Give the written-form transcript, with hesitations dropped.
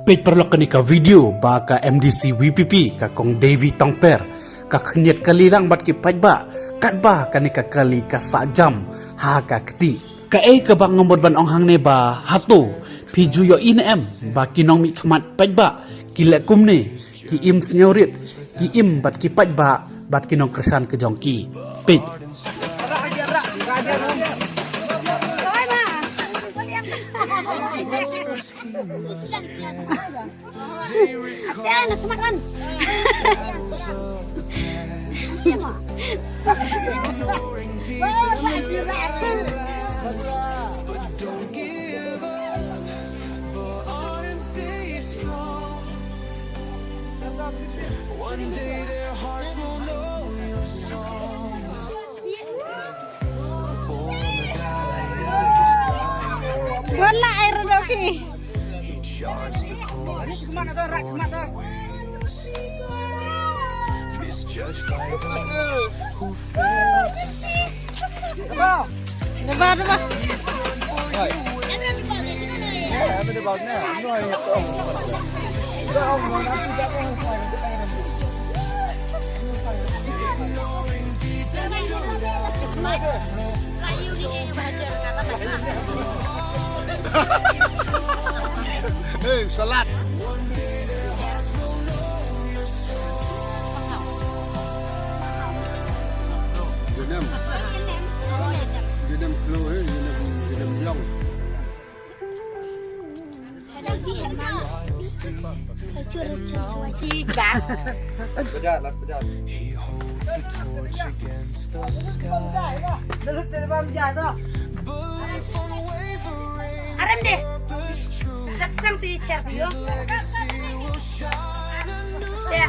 Page perlu kenika video baka MDC WPP kakong Davy Tongper kakanyat kalilang bat ki pajba katba kanika kali ka sajam ha ka kti ka ka bang ngomod ban ong hang ne ba hato piju yo inem ba kinong mi khamat pajba kila kumne ki im snyorit ki im bat ki pajba bat kinong kresan ke jongki page Ya, nak makan. One day their hearts will know your song. Wala air doki. He charts the course, misjudged by those who fail to see. Deba. Hey, salat. Jenam klo jenam yong. He holds the torch against the sky. Belief unwavering, Aram deh. is true. Saksam teacher yo. Legacy will shine anew. Ya.